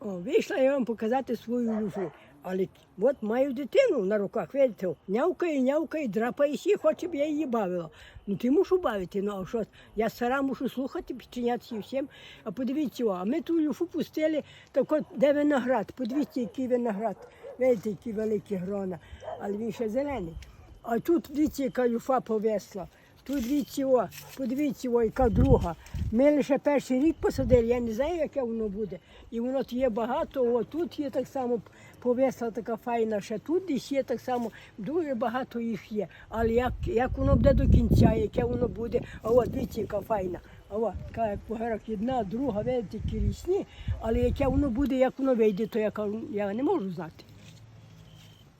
Вийшла я вам показати свою люфу. Але от маю дитину на руках, видите, нявкає, драпається, і хоче б я її бавила. Ну ти мушу бавити, ну а що, я стара мушу слухати, підчинятися всім. А подивіться, а ми ту люфу пустили, так от де виноград, подивіться, який виноград, видите, які великі грона, але він ще зелений. А тут, дивіться, яка люфа повесла. Тут подивіться, яка друга. Ми лише перший рік посадили, я не знаю, яке воно буде. І воно є багато, тут є так само повесла така файна, ще тут десь є так само, дуже багато їх є. Але як воно буде до кінця, яке воно буде, дивіться, яка файна. Така як погорок, одна, друга, видите, які рісні, але яке воно буде, як воно вийде, то я не можу знати.